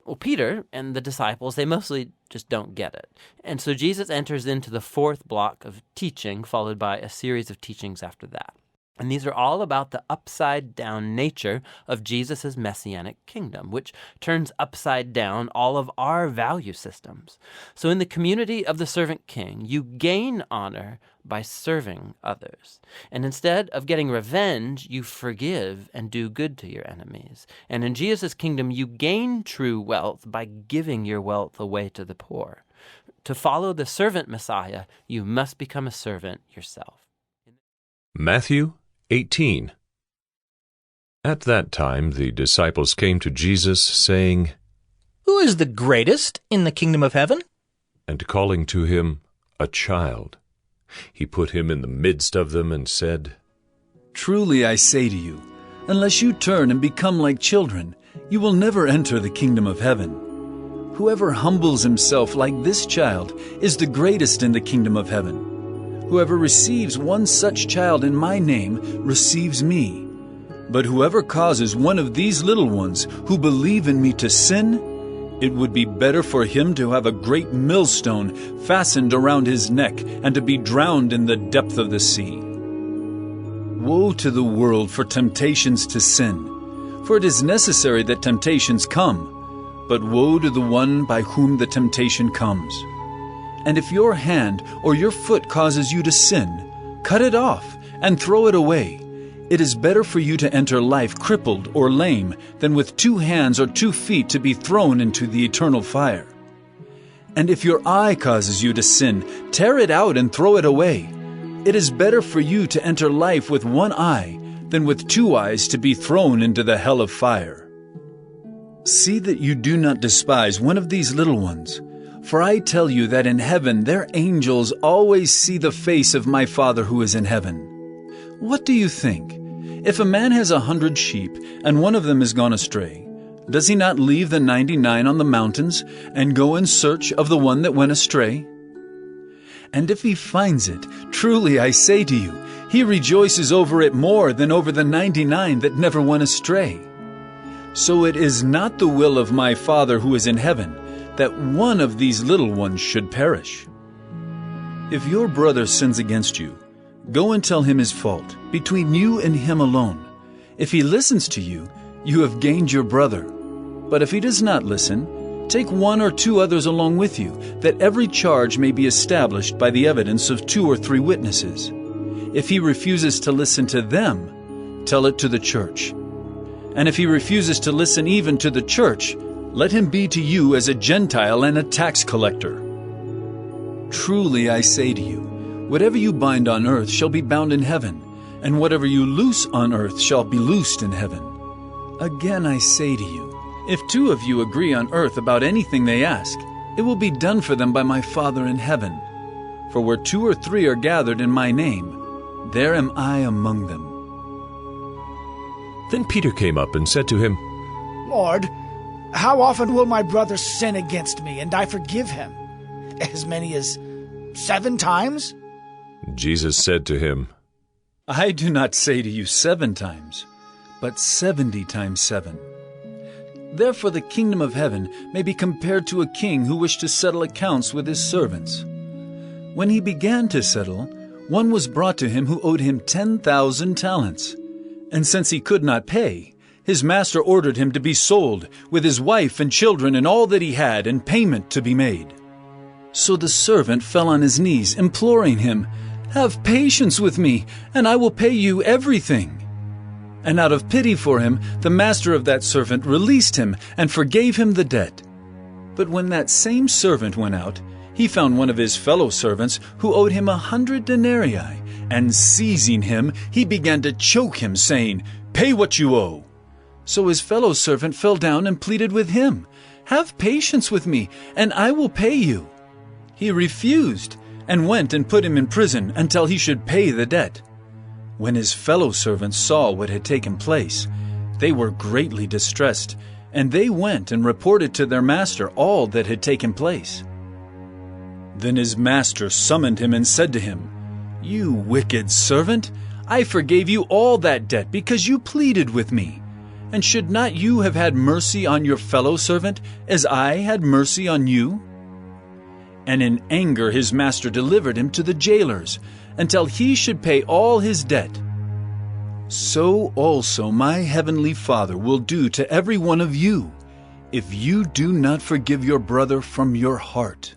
Well, Peter and the disciples, they mostly just don't get it. And so Jesus enters into the fourth block of teaching, followed by a series of teachings after that. And these are all about the upside-down nature of Jesus' messianic kingdom, which turns upside down all of our value systems. So in the community of the servant king, you gain honor by serving others. And instead of getting revenge, you forgive and do good to your enemies. And in Jesus' kingdom, you gain true wealth by giving your wealth away to the poor. To follow the servant Messiah, you must become a servant yourself. Matthew 18. At that time the disciples came to Jesus, saying, Who is the greatest in the kingdom of heaven? And calling to him a child, he put him in the midst of them and said, Truly I say to you, unless you turn and become like children, you will never enter the kingdom of heaven. Whoever humbles himself like this child is the greatest in the kingdom of heaven. Whoever receives one such child in my name receives me. But whoever causes one of these little ones who believe in me to sin, it would be better for him to have a great millstone fastened around his neck and to be drowned in the depth of the sea. Woe to the world for temptations to sin, for it is necessary that temptations come, but woe to the one by whom the temptation comes. And if your hand or your foot causes you to sin, cut it off and throw it away. It is better for you to enter life crippled or lame than with 2 hands or 2 feet to be thrown into the eternal fire. And if your eye causes you to sin, tear it out and throw it away. It is better for you to enter life with 1 eye than with 2 eyes to be thrown into the hell of fire. See that you do not despise one of these little ones. For I tell you that in heaven their angels always see the face of my Father who is in heaven. What do you think? If a man has 100 sheep, and one of them is gone astray, does he not leave the 99 on the mountains, and go in search of the one that went astray? And if he finds it, truly I say to you, he rejoices over it more than over the 99 that never went astray. So it is not the will of my Father who is in heaven, that one of these little ones should perish. If your brother sins against you, go and tell him his fault, between you and him alone. If he listens to you, you have gained your brother. But if he does not listen, take 1 or 2 others along with you, that every charge may be established by the evidence of 2 or 3 witnesses. If he refuses to listen to them, tell it to the church. And if he refuses to listen even to the church, let him be to you as a Gentile and a tax collector. Truly I say to you, whatever you bind on earth shall be bound in heaven, and whatever you loose on earth shall be loosed in heaven. Again I say to you, if 2 of you agree on earth about anything they ask, it will be done for them by my Father in heaven. For where 2 or 3 are gathered in my name, there am I among them. Then Peter came up and said to him, Lord, how often will my brother sin against me, and I forgive him? As many as 7 times? Jesus said to him, I do not say to you 7 times, but 70 times 7. Therefore the kingdom of heaven may be compared to a king who wished to settle accounts with his servants. When he began to settle, one was brought to him who owed him 10,000 talents. And since he could not pay, his master ordered him to be sold, with his wife and children and all that he had, and payment to be made. So the servant fell on his knees, imploring him, Have patience with me, and I will pay you everything. And out of pity for him, the master of that servant released him and forgave him the debt. But when that same servant went out, he found one of his fellow servants who owed him 100 denarii, and seizing him, he began to choke him, saying, Pay what you owe. So his fellow servant fell down and pleaded with him, Have patience with me, and I will pay you. He refused, and went and put him in prison until he should pay the debt. When his fellow servants saw what had taken place, they were greatly distressed, and they went and reported to their master all that had taken place. Then his master summoned him and said to him, You wicked servant, I forgave you all that debt because you pleaded with me. And should not you have had mercy on your fellow servant, as I had mercy on you?' And in anger his master delivered him to the jailers, until he should pay all his debt. So also my heavenly Father will do to every one of you, if you do not forgive your brother from your heart."